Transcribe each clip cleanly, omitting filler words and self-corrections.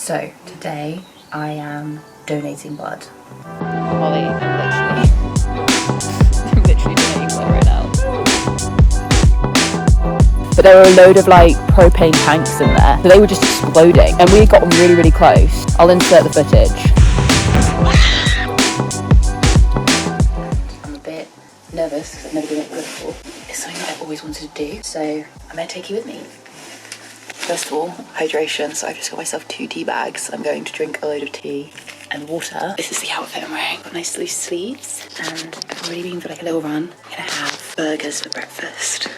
So today I am donating blood. Molly, I'm literally donating blood right now. But there were a load of like propane tanks in there, so they were just exploding, and we had gotten really, really close. I'll insert the footage. I'm a bit nervous because I've never done it before. It's something that I've always wanted to do, so I'm going to take you with me. First of all, hydration. So I've just got myself 2 tea bags. I'm going to drink a load of tea and water. This is the outfit I'm wearing. Got nice loose sleeves, and I've already been for like a little run. I'm going to have burgers for breakfast.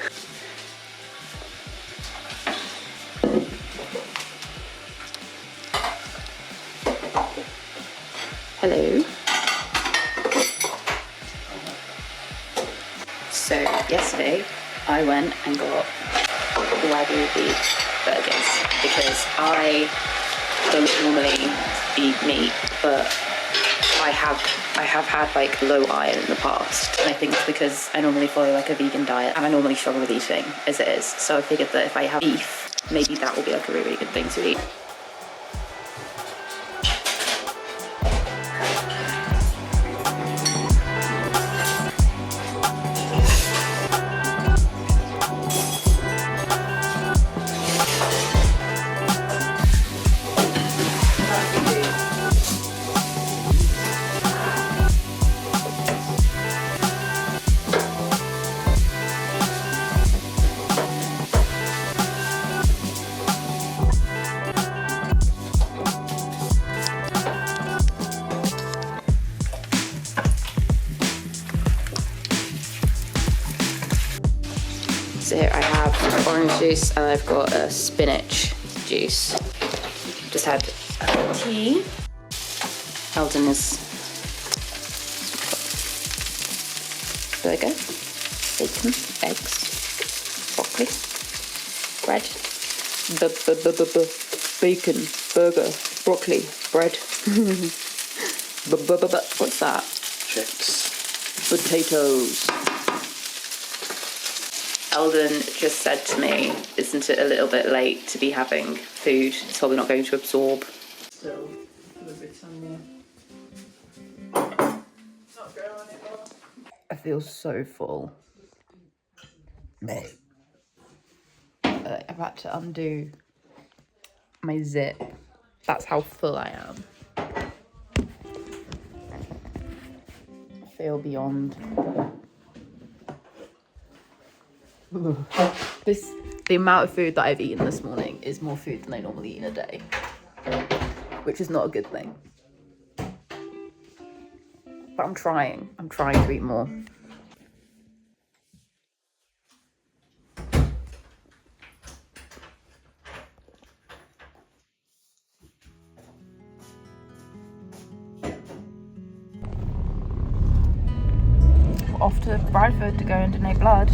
Hello. So yesterday I went and got Wagyu beef burgers because I don't normally eat meat, but I have had like low iron in the past, and I think it's because I normally follow like a vegan diet and I normally struggle with eating as it is. So I figured that if I have beef, maybe that will be like a really, really good thing to eat. So here I have orange juice and I've got a spinach juice. Just had tea. Eldon is burger, bacon, eggs, broccoli, bread. Bacon, burger, broccoli, bread. What's that? Chips. Potatoes. Eldon just said to me, isn't it a little bit late to be having food? It's probably not going to absorb. Still a little bit on I feel so full. I've had to undo my zip. That's how full I am. I feel beyond. The amount of food that I've eaten this morning is more food than I normally eat in a day, which is not a good thing. But I'm trying to eat more. Off to Bradford to go and donate blood.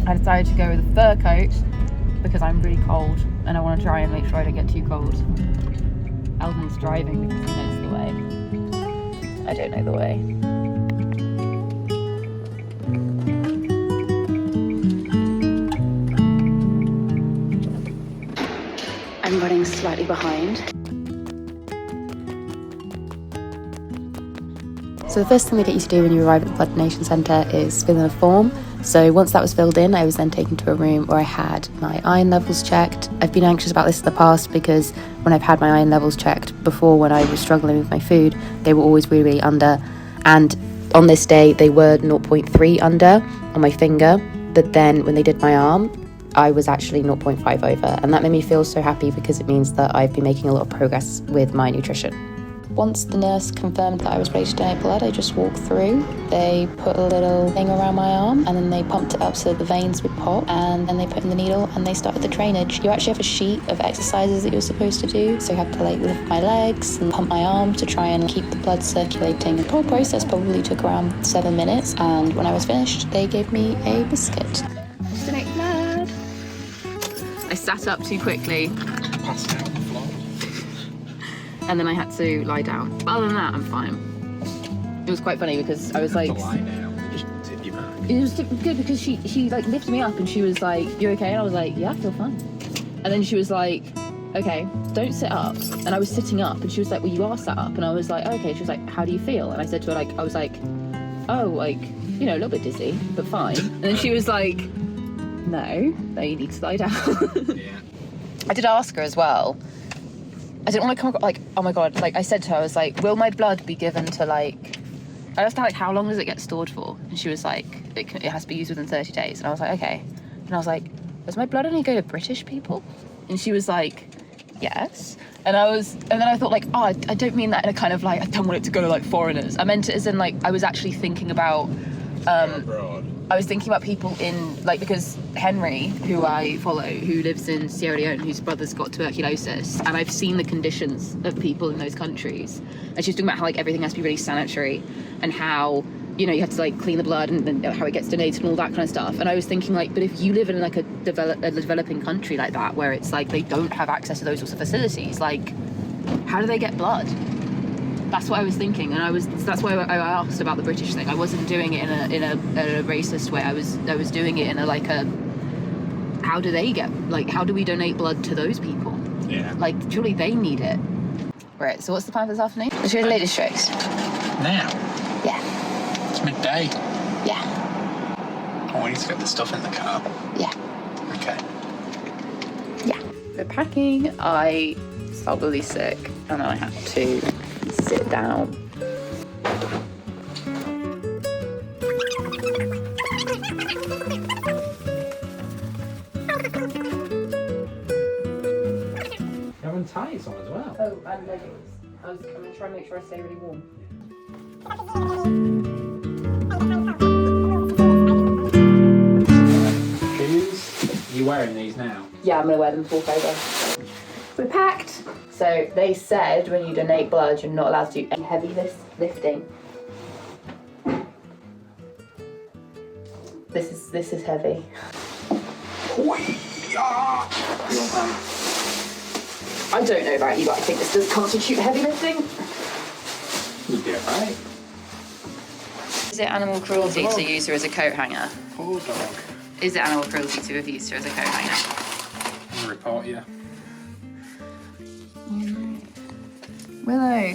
I decided to go with a fur coat because I'm really cold and I want to try and make sure I don't get too cold. Eldon's driving because he knows the way. I don't know the way. I'm running slightly behind. So the first thing they get you to do when you arrive at the blood donation centre is fill in a form. So once that was filled in, I was then taken to a room where I had my iron levels checked. I've been anxious about this in the past because when I've had my iron levels checked before, when I was struggling with my food, they were always really, really under. And on this day, they were 0.3 under on my finger. But then when they did my arm, I was actually 0.5 over. And that made me feel so happy because it means that I've been making a lot of progress with my nutrition. Once the nurse confirmed that I was ready to donate blood, I just walked through. They put a little thing around my arm and then they pumped it up so the veins would pop, and then they put in the needle and they started the drainage. You actually have a sheet of exercises that you're supposed to do. So I had to like lift my legs and pump my arm to try and keep the blood circulating. The whole process probably took around 7 minutes, and when I was finished, they gave me a biscuit. Donate blood. I sat up too quickly. Passed out on the floor. And then I had to lie down. But other than that, I'm fine. It was quite funny because I was like... Lie down. Just tip your back. It was good because she like lifted me up and she was like, "You okay?" And I was like, "Yeah, I feel fine." And then she was like, okay, don't sit up. And I was sitting up, and she was like, well, you are sat up. And I was like, okay. She was like, how do you feel? And I said to her, like, I was like, oh, like, you know, a little bit dizzy, but fine. And then she was like, no, you need to lie down. Yeah. I did ask her as well. I didn't want to come across, like, oh my God, like I said to her, I was like, will my blood be given to, like, I asked her, like, how long does it get stored for? And she was like, it has to be used within 30 days. And I was like, okay. And I was like, does my blood only go to British people? And she was like, yes. And then I thought, like, oh, I don't mean that in a kind of like, I don't want it to go to like foreigners. I meant it as in like, I was actually thinking about, Abroad. I was thinking about people in, like, because Henry, who I follow, who lives in Sierra Leone, whose brother's got tuberculosis, and I've seen the conditions of people in those countries. And she was talking about how, like, everything has to be really sanitary, and how, you know, you have to, like, clean the blood, and how it gets donated and all that kind of stuff. And I was thinking, like, but if you live in, like, a developing country like that, where it's, like, they don't have access to those sorts of facilities, like, how do they get blood? That's what I was thinking, and that's why I asked about the British thing. I wasn't doing it in a racist way. I was doing it in a like a, how do they get, like, how do we donate blood to those people? Yeah. Like, surely they need it. Right. So what's the plan for this afternoon? Let's go to Lady Strokes. Now? Yeah. It's midday. Yeah. Oh, we need to get the stuff in the car. Yeah. Okay. Yeah. We're packing. I felt really sick, and I had to sit down. You're having tights on as well. Oh, and leggings. I'm gonna try and make sure I stay really warm. Shoes? You wearing these now? Yeah, I'm gonna wear them before over. We're packed. So they said when you donate blood, you're not allowed to do any heavy lifting. This is heavy. I don't know about you, but I think this does constitute heavy lifting. You'd be alright. Is it animal cruelty to use her as a coat hanger? Poor dog. Is it animal cruelty to have used her as a coat hanger? I'll report you. Willow,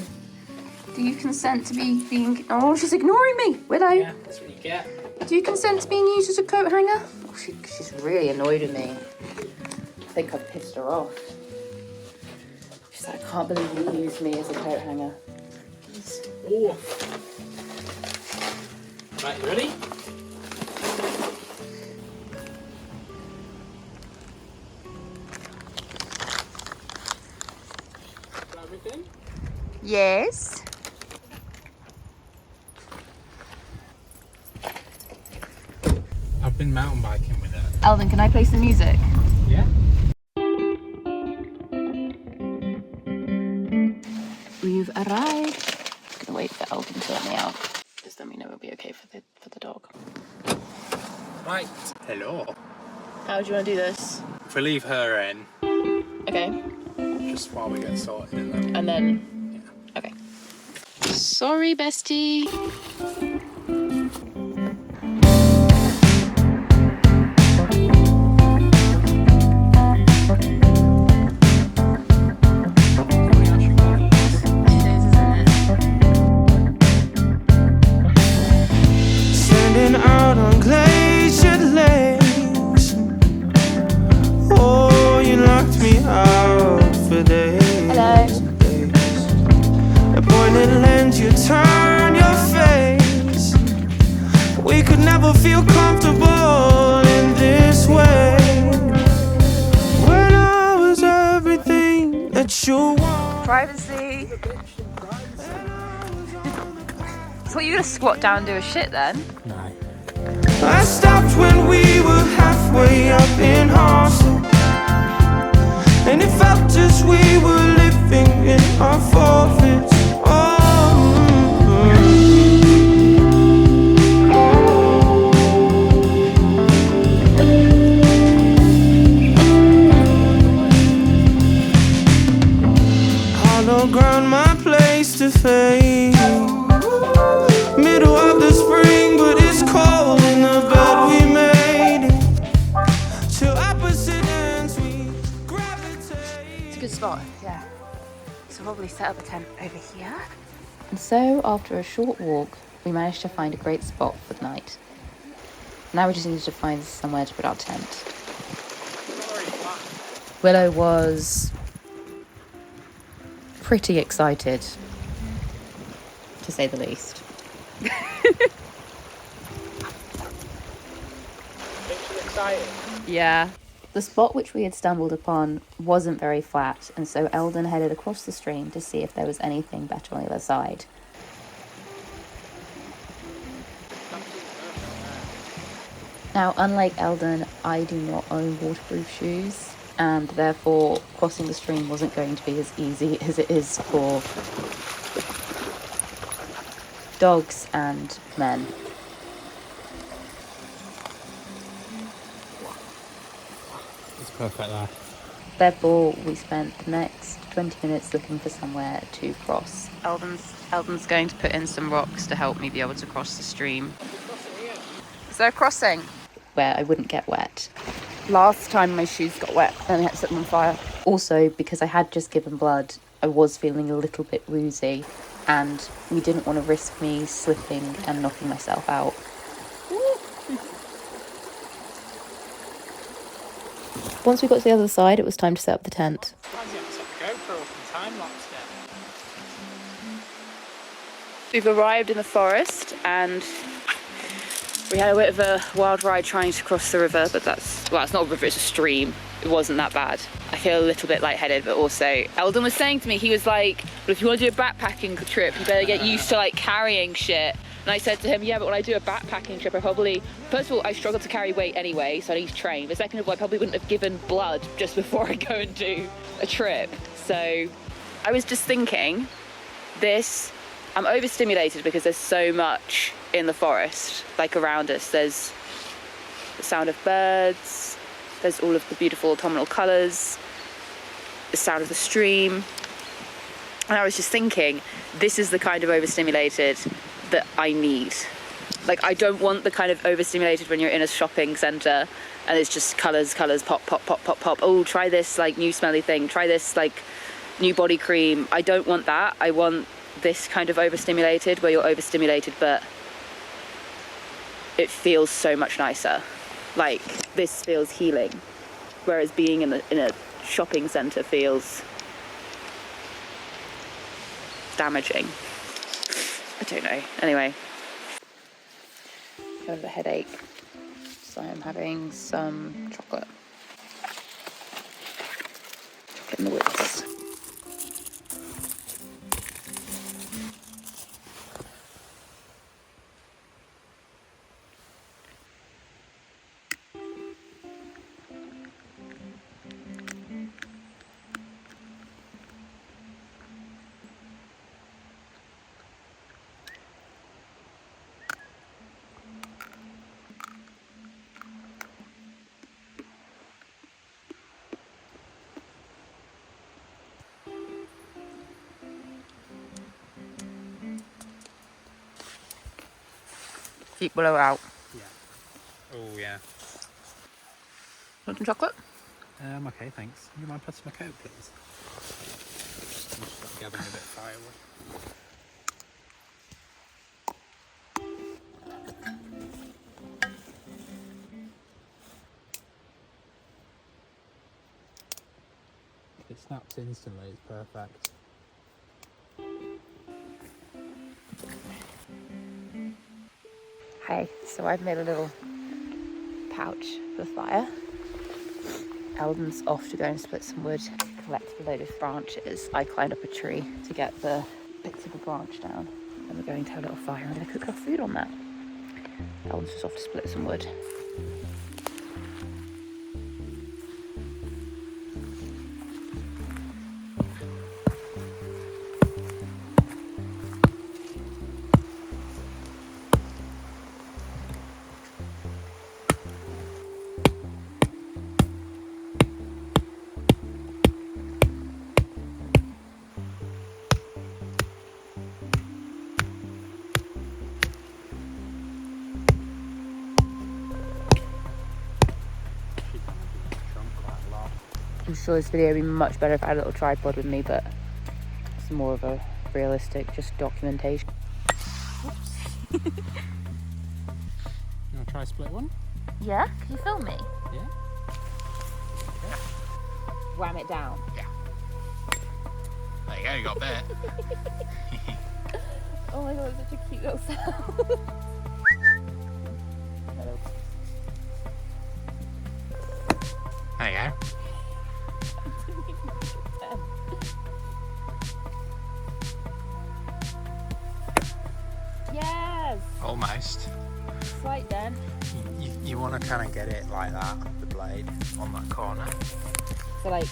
do you consent to being... Oh, she's ignoring me. Willow, Yeah, that's what you get. do you consent to being used as a coat hanger? Oh, she's really annoyed at me. I think I've pissed her off. She's like, I can't believe you used me as a coat hanger. Oh. Right, you ready? Got everything? Yes. I've been mountain biking with her. Elvin, can I play some music? Yeah? We've arrived. I'm gonna wait for Elvin to let me out, because then we know it'll be okay for the dog. Right. Hello. How do you want to do this? If we leave her in, Okay. just while we get sorted in then. And then, okay. Sorry, bestie. Standing out on glacier lakes. Oh, you knocked me out for days. Hello. A pointed lens, you turn your face. We could never feel comfortable in this way. When I was everything that you want. Privacy. So you're gonna squat down and do a shit then? No. I stopped when we were halfway up in Austin, and it felt as we were living in our forfeits. Hollow ground, my place to fade. Middle of the spring, but it's cold in the bed we made it. Till So I'll probably set up a tent over here. And so after a short walk, we managed to find a great spot for the night. Now we just needed to find somewhere to put our tent. Willow was pretty excited, to say the least. Yeah. The spot which we had stumbled upon wasn't very flat, and so Eldon headed across the stream to see if there was anything better on the other side. Now, unlike Eldon, I do not own waterproof shoes, and therefore crossing the stream wasn't going to be as easy as it is for dogs and men. It's perfect there. Therefore, we spent the next 20 minutes looking for somewhere to cross. Eldon's going to put in some rocks to help me be able to cross the stream. Is there a crossing? Where I wouldn't get wet. Last time my shoes got wet and I had to set them on fire. Also, because I had just given blood, I was feeling a little bit woozy, and we didn't want to risk me slipping and knocking myself out. Once we got to the other side, it was time to set up the tent. We've arrived in the forest and we had a bit of a wild ride trying to cross the river, but it's not a river, it's a stream. It wasn't that bad. I feel a little bit lightheaded, but also Eldon was saying to me, he was like, well, if you want to do a backpacking trip, you better get used to like carrying shit. And I said to him, yeah, but when I do a backpacking trip, first of all, I struggle to carry weight anyway, so I need to train. But second of all, I probably wouldn't have given blood just before I go and do a trip. So I was just thinking, I'm overstimulated because there's so much in the forest, like around us. There's the sound of birds, there's all of the beautiful autumnal colours, the sound of the stream. And I was just thinking, this is the kind of overstimulated that I need. Like, I don't want the kind of overstimulated when you're in a shopping centre and it's just colours, pop, pop, pop, pop, pop. Oh, try this like new smelly thing. Try this like new body cream. I don't want that. I want this kind of overstimulated where you're overstimulated, but it feels so much nicer. Like, this feels healing, whereas being in a shopping centre feels damaging. I don't know. Anyway, I have a headache, so I'm having some chocolate. Chocolate in the woods. Keep Willow out. Yeah. Oh, yeah. Want some chocolate? Okay, thanks. You mind putting my coat, please? I'm just gathering a bit of firewood. If it snaps instantly, it's perfect. Hey, so I've made a little pouch for the fire. Eldon's off to go and split some wood, collect a load of branches. I climbed up a tree to get the bits of a branch down. And we're going to have a little fire and I'm going to cook our food on that. Eldon's just off to split some wood. I'm sure this video would be much better if I had a little tripod with me, but some more of a realistic, just documentation. You want to try split one? Yeah? Can you film me? Yeah. Wham it down. Yeah. There you go, you got a bit. Oh my god, it's such a cute little sound. There you go. Yes! Almost. Slight dent. You want to kind of get it like that, the blade on that corner. So like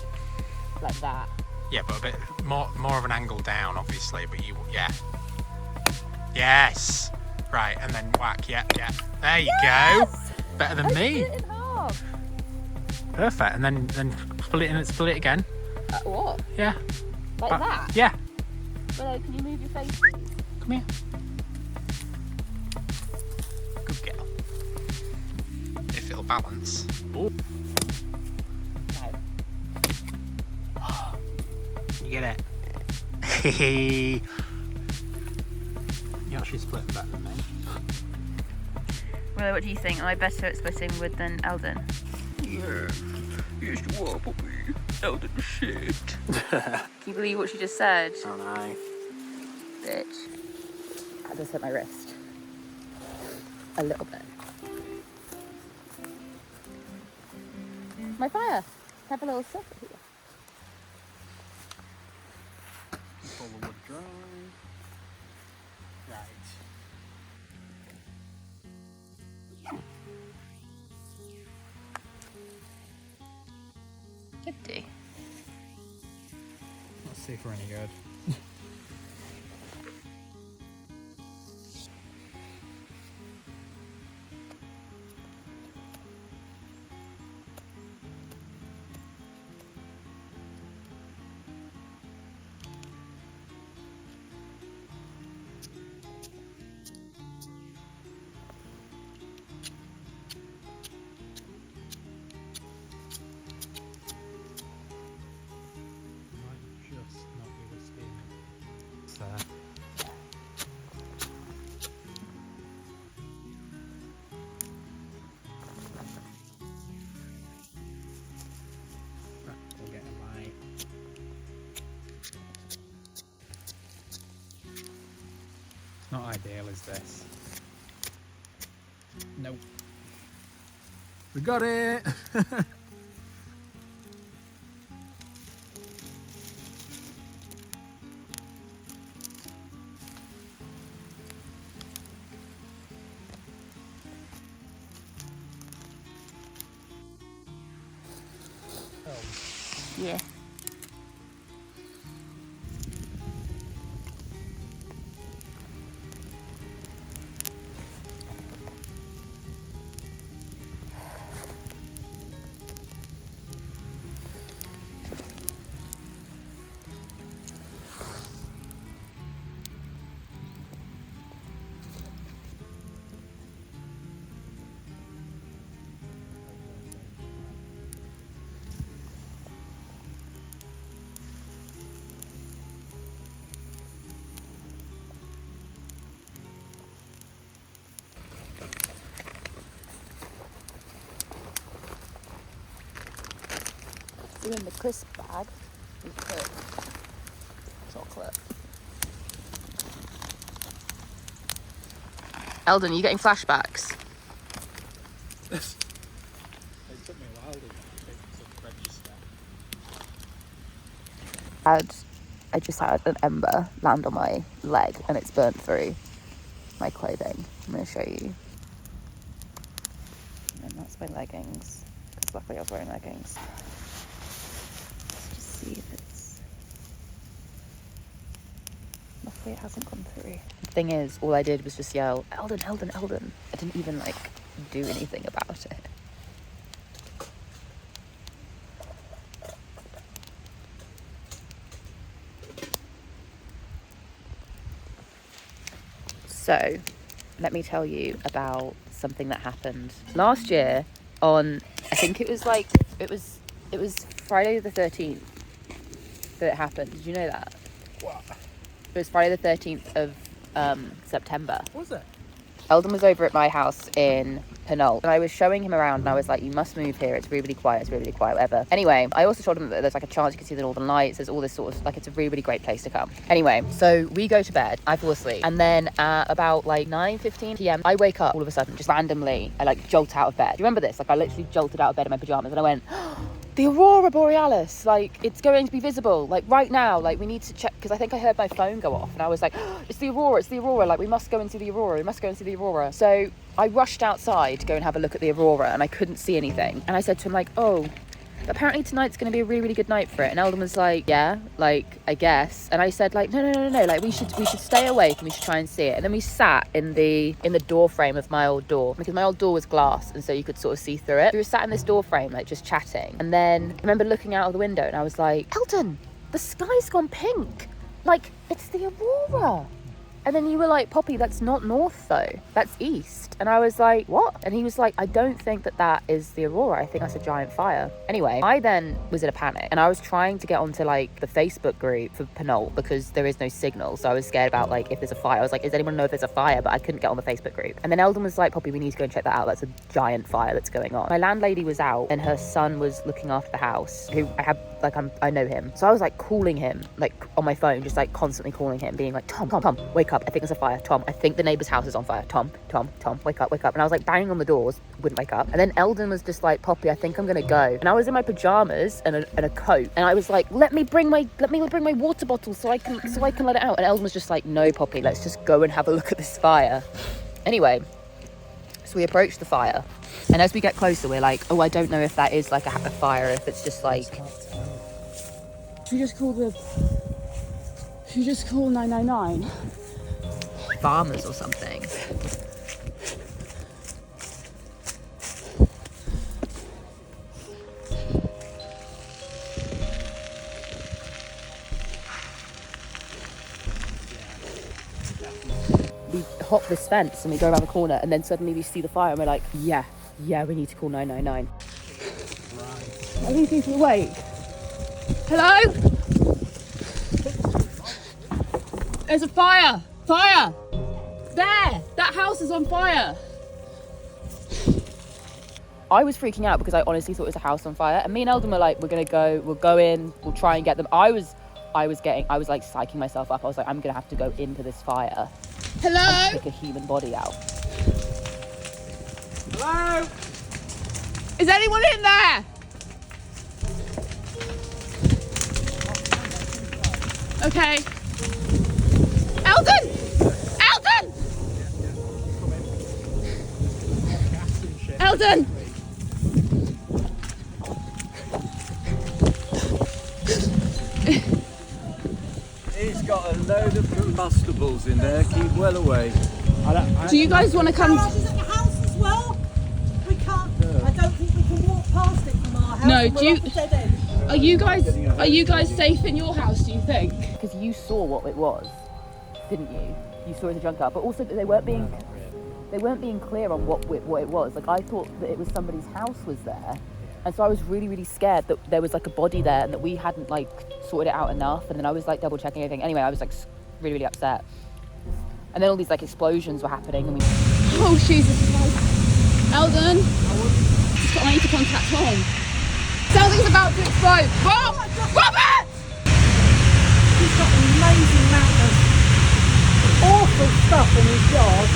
that. Yeah, but a bit more of an angle down, obviously. But yeah. Yes. Right, and then whack. Yeah. There you go. Better than me. Split it in half. Perfect. And then split it and split it again. What? Yeah. Like that? Yeah. Willow, can you move your face, please? Come here. Good girl. If it'll balance. Oh. No. You get it. You actually split better than me. Willow, what do you think? Am I better at splitting wood than Eldon? Yeah. Yes, you are, puppy. Eldon shit. Can you believe what she just said? Oh no. Bitch. I just hit my wrist. A little bit. My fire. Have a little sip here. Pull the wood dry. Right. Could do. Let's see if we're any good. We'll get a light. It's not ideal, is this? Nope. We got it! Yeah. So in the crisp bag, we put chocolate. Eldon, are you getting flashbacks? It took me a while to register. I just had an ember land on my leg and it's burnt through my clothing. I'm going to show you. And that's my leggings, because luckily I was wearing leggings. Let's just see if it's... Luckily it hasn't gone through. The thing is, all I did was just yell, Eldon, Eldon, Eldon. I didn't even do anything about it. So, let me tell you about something that happened last year on, I think it was Friday the 13th that it happened. Did you know that? What? It was Friday the 13th of September. Was it? Eldon was over at my house in Penol, and I was showing him around, and I was like, you must move here, it's really, really quiet, whatever. Anyway, I also told him that there's like a chance you can see the northern lights, there's all this sort of, like, it's a really, really great place to come. Anyway, so we go to bed, I fall asleep, and then at about like 9:15 p.m, I wake up all of a sudden, just randomly, I like jolt out of bed. Do you remember this? Like, I literally jolted out of bed in my pajamas, and I went, the aurora borealis, like, it's going to be visible, like, right now, like, we need to check, because I think I heard my phone go off, and I was like, it's the aurora, like, we must go and see the aurora, So I rushed outside to go and have a look at the aurora, and I couldn't see anything, and I said to him, like, oh, apparently tonight's going to be a really, really good night for it. And Eldon was like, yeah, like, I guess. And I said, like, no, like, we should stay awake and we should try and see it. And then we sat in the door frame of my old door, because my old door was glass, and so you could sort of see through it. We were sat in this door frame, like, just chatting. And then I remember looking out of the window, and I was like, Eldon, the sky's gone pink, like, it's the aurora. And then you were like, Poppy, that's not north though, that's east. And I was like, what? And he was like, I don't think that is the aurora, I think that's a giant fire. Anyway, I then was in a panic, and I was trying to get onto like the Facebook group for Penol, because there is no signal, so I was scared about like if there's a fire. I was like, does anyone know if there's a fire? But I couldn't get on the Facebook group. And then Eldon was like, Poppy, we need to go and check that out, that's a giant fire that's going on. My landlady was out, and her son was looking after the house, who I know him. So I was like calling him, like on my phone, just like constantly calling him, being like, Tom, wake up, I think there's a fire. Tom, I think the neighbour's house is on fire. Tom, wake up. And I was like banging on the doors, wouldn't wake up. And then Eldon was just like, Poppy, I think I'm gonna go. And I was in my pajamas and a coat, and I was like, let me bring my water bottle so I can let it out. And Eldon was just like, no, Poppy, let's just go and have a look at this fire. Anyway, so we approached the fire, and as we get closer, we're like, oh, I don't know if that is like a fire, if it's just like. Should we just call 999? Farmers or something. We hop this fence and we go around the corner, and then suddenly we see the fire, and we're like, yeah, we need to call 999. Are these people awake? Hello? There's a fire! Fire! There! That house is on fire! I was freaking out because I honestly thought it was a house on fire, and me and Eldon were like, we'll go in, we'll try and get them. I was like psyching myself up. I was like, I'm gonna have to go into this fire. Hello? And pick a human body out. Hello? Is anyone in there? Okay. Eldon! He's got a load of combustibles in there. Keep well away. Do you guys want to come? Is at the house as well? We can't. I don't think we can walk past it from our house. No, do you? Off the dead end. Are you guys safe in your house, do you think? Because you saw what it was, didn't you? You saw it as a junkyard, but also that they weren't being clear on what it was. Like, I thought that it was somebody's house was there, and so I was really, really scared that there was like a body there and that we hadn't like sorted it out enough. And then I was like double checking everything. Anyway, I was like really, really upset. And then all these like explosions were happening, and we. Oh Jesus Christ! Eldon, I need to contact Tom. Something's about to explode. Robert! He's got an amazing amount of awful stuff in his yard.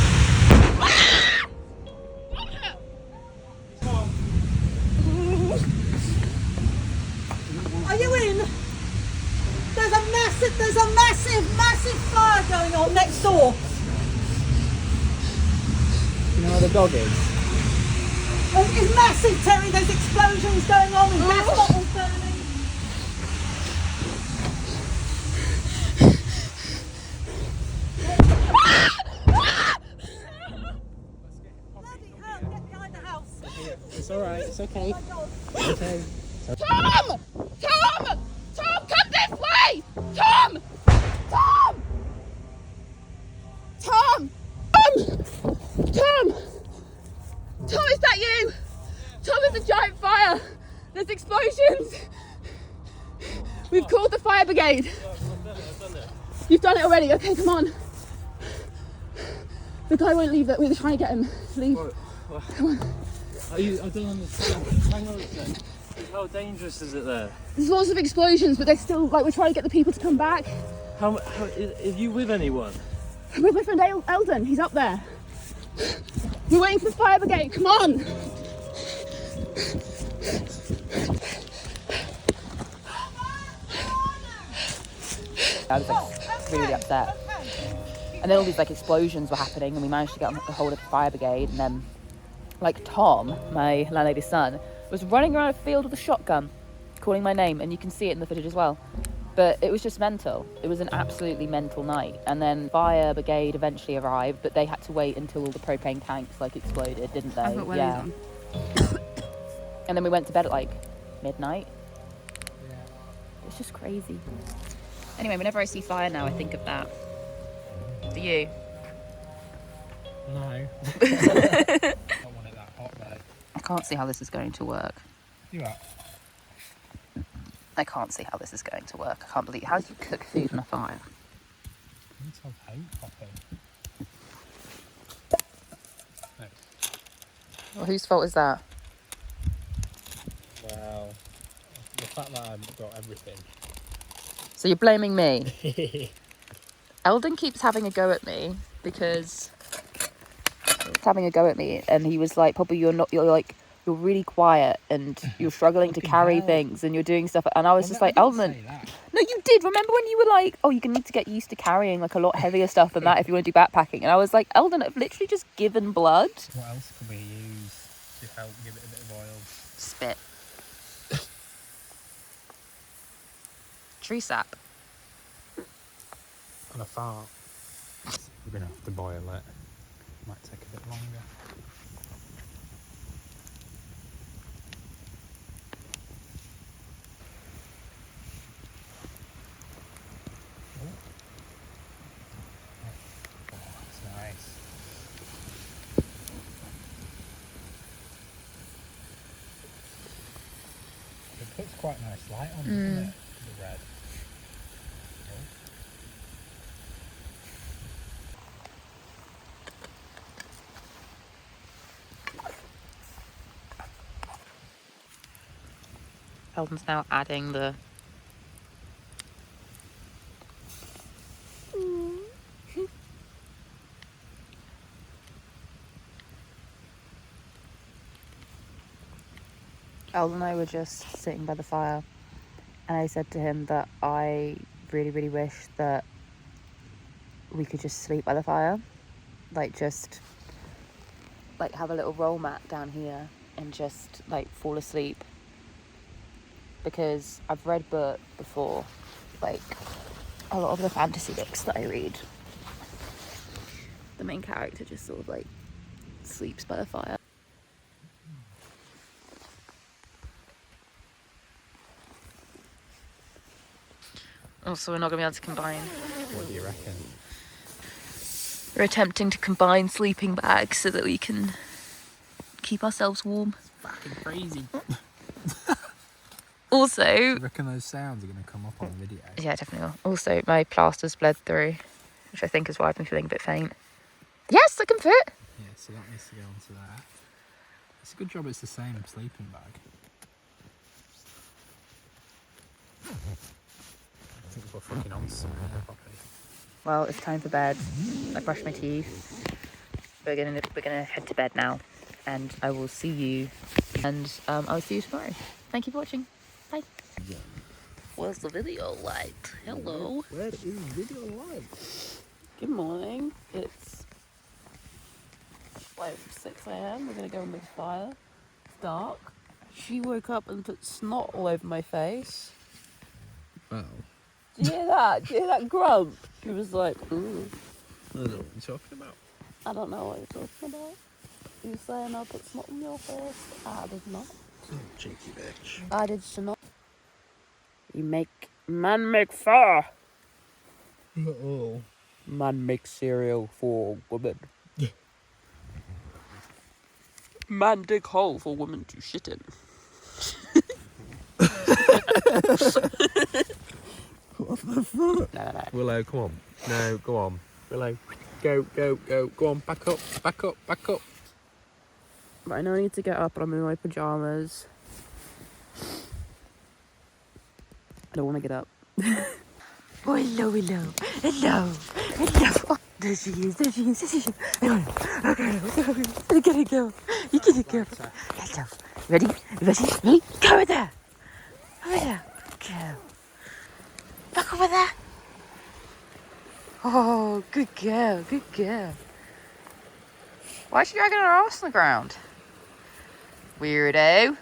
Are you in? There's a massive fire going on next door. You know where the dog is? It's massive, Terry. There's explosions going on and gas bottles burning. Bloody hell, get behind the house. It's alright, it's okay. Okay. Tom! Come this way! Tom! Tom, is that you? Tom, there's a giant fire. There's explosions. We've called the fire brigade. I've done it. You've done it already. Okay, come on. The guy won't leave. That we're trying to get him. Leave. Come on. I don't understand. Hang on a sec. How dangerous is it there? There's lots of explosions, but they're still like we're trying to get the people to come back. How are you with anyone? I'm with my friend Eldon. He's up there. We're waiting for the fire brigade. Come on. I was like really upset. And then all these like explosions were happening and we managed to get a hold of the fire brigade, and then like Tom, my landlady's son, was running around a field with a shotgun calling my name, and you can see it in the footage as well. But it was just mental. It was an absolutely mental night. And then fire brigade eventually arrived, but they had to wait until all the propane tanks like exploded, didn't they? I've got wellies on. And then we went to bed at like midnight. Yeah. It's just crazy. Anyway, whenever I see fire now, I think of that. Do you? No. I don't want it that hot though. I can't see how this is going to work. You are. I can't see how this is going to work. I can't believe. How do you cook food on a fire? You need to have hope popping. No. Well, whose fault is that? Well, the fact that I've got everything. So you're blaming me? Eldon keeps having a go at me because he's having a go at me, and he was like, "Poppy, you're you're really quiet and you're struggling to carry things and you're doing stuff." And I was just like, Eldon, no, you did. Remember when you were like, "Oh, you need to get used to carrying like a lot heavier stuff than that if you want to do backpacking?" And I was like, Eldon, I've literally just given blood. What else could we use to help give it a bit of oil? Spit. Tree sap. And a fart. We're going to have to boil it. Might take a bit longer. Oh, that's nice. It puts quite a nice light on, doesn't it? The red. Eldon's now adding the... Eldon and I were just sitting by the fire, and I said to him that I really, really wish that we could just sleep by the fire. Like, just like have a little roll mat down here and just like fall asleep. Because I've read books before, like a lot of the fantasy books that I read, the main character just sort of like sleeps by the fire. Also, we're not going to be able to combine. What do you reckon? We're attempting to combine sleeping bags so that we can keep ourselves warm. It's fucking crazy. Also... I reckon those sounds are going to come up on the video. Yeah, definitely will. Also, my plaster's bled through, which I think is why I've been feeling a bit faint. Yes, I can fit! Yeah, so that needs to go onto that. It's a good job it's the same sleeping bag. I think we're fucking on something here, Poppy. Well, it's time for bed. I brushed my teeth. We're gonna head to bed now, and I will see you. And I'll see you tomorrow. Thank you for watching. Bye. Yeah. Where's the video light? Hello. Where is video light? Good morning. It's like 6 a.m. We're gonna go and make a fire. It's dark. She woke up and put snot all over my face. Well. Do you hear that? Do you hear that grump? He was like, ooh. I don't know what you're talking about. I don't know what you're talking about. You saying I put snot on your face? I did not. Cheeky bitch. I did not. Man make fire. Oh. Man make cereal for women. Man dig hole for women to shit in. No. Willow, come on. No, go on. Willow, go. Go on, back up. But I know I need to get up, but I'm in my pyjamas. I don't want to get up. Oh, hello. There she is. Okay, get it, go. You get it, go. Hello. Ready? Go over there. Go. Look over there. Oh, good girl. Why is she dragging her arse on the ground? Weirdo.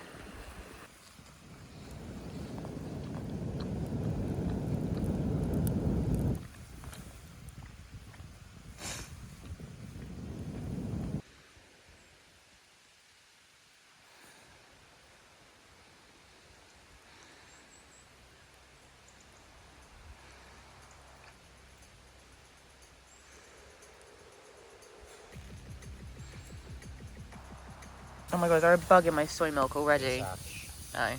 Oh my god, is there a bug in my soy milk already? No.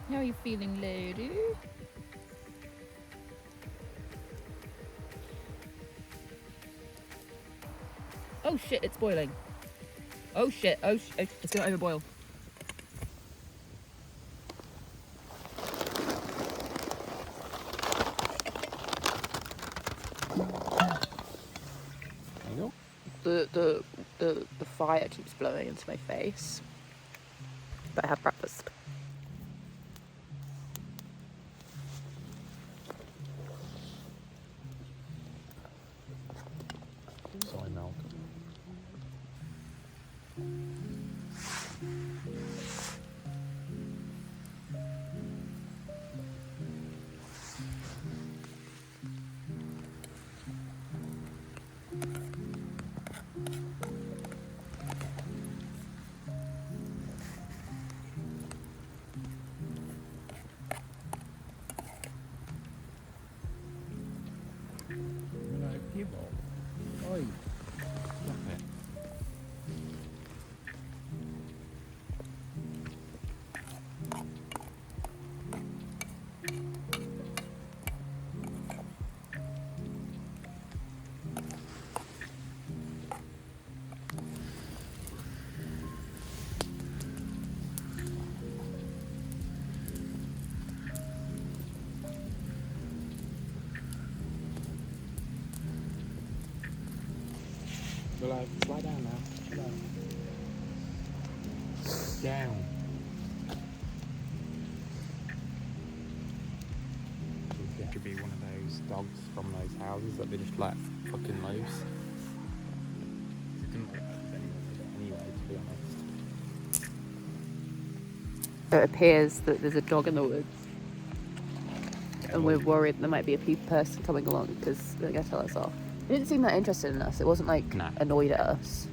How are you feeling, lady? Oh shit, it's boiling. Oh shit, it's gonna overboil. The fire keeps blowing into my face. But I have breakfast. Soy milk. Oi. Stop it. Willow, lie down now. Willow. Down. It could be one of those dogs from those houses that they just let fucking loose. It didn't look like anyone anyway, to be honest. It appears that there's a dog in the woods. And we're worried there might be a person coming along because they're going to tell us off. It didn't seem that interested in us. It wasn't like annoyed at us.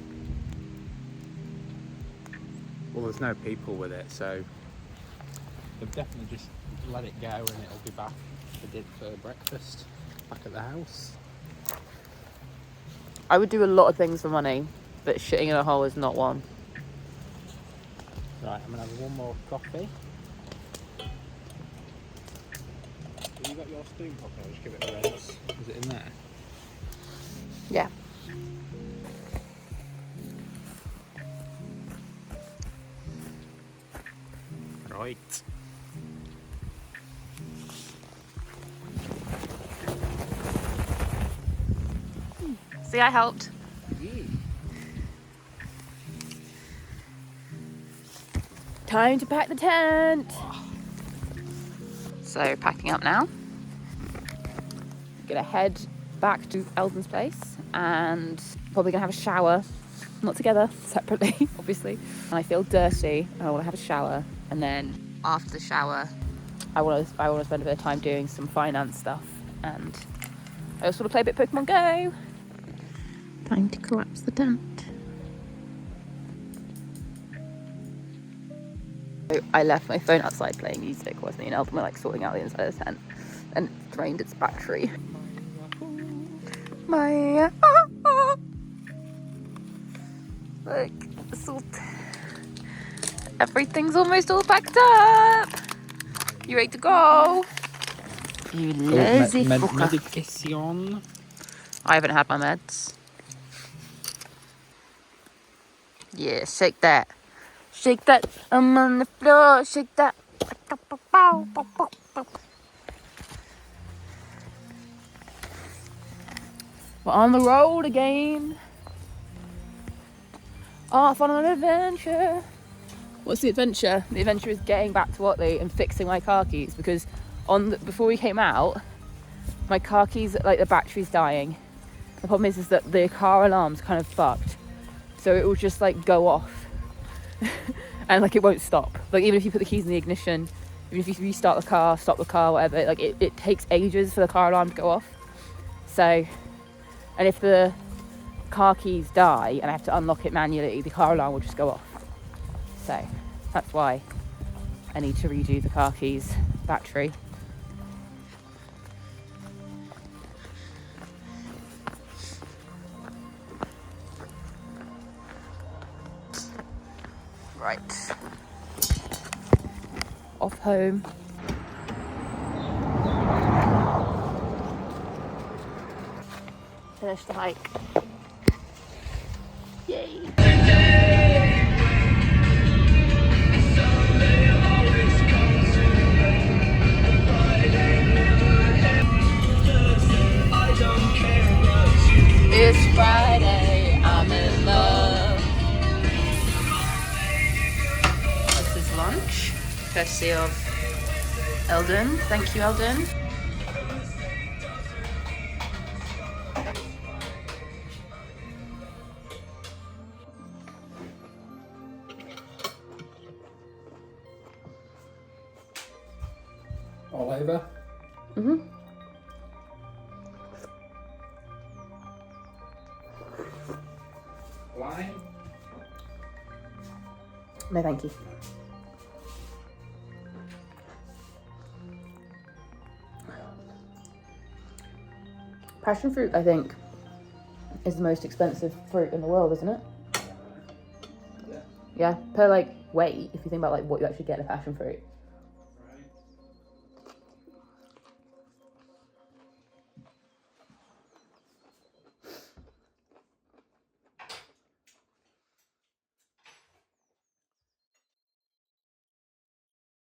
Well, there's no people with it, so they've definitely just let it go and it'll be back for breakfast back at the house. I would do a lot of things for money, but shitting in a hole is not one. Right, I'm going to have one more coffee. Have you got your spoon, Poppy? I'll just give it a rinse. Is it in there? Yeah. Right. See, I helped. Time to pack the tent. So, packing up now. Gonna head back to Eldon's place and probably gonna have a shower. Not together, separately, obviously. And I feel dirty and I want to have a shower and then after the shower, I want to spend a bit of time doing some finance stuff, and I also want to play a bit of Pokemon Go. Time to collapse the tent. So I left my phone outside playing music whilst me and Elton were like sorting out the inside of the tent, and it drained its battery. My like it's all everything's almost all packed up. You ready to go? You lazy fucker. Medication. I haven't had my meds. Yeah, shake that. Shake that. I'm on the floor. Shake that. We're on the road again. Off on an adventure. What's the adventure? The adventure is getting back to Watley and fixing my car keys, because before we came out, my car keys, like the battery's dying. The problem is that the car alarm's kind of fucked, so it will just like go off and like it won't stop. Like even if you put the keys in the ignition, even if you restart the car, stop the car, whatever, like it takes ages for the car alarm to go off. So, and if the car keys die and I have to unlock it manually, the car alarm will just go off. So that's why I need to redo the car keys battery. Right. Off home. Finish the hike. Yay. It's Friday, I'm in love. This is lunch, courtesy of Eldon. Thank you, Eldon. All over? Mm-hmm. Lime? No, thank you. Passion fruit, I think, is the most expensive fruit in the world, isn't it? Yeah. Yeah, per like weight, if you think about like what you actually get in a passion fruit.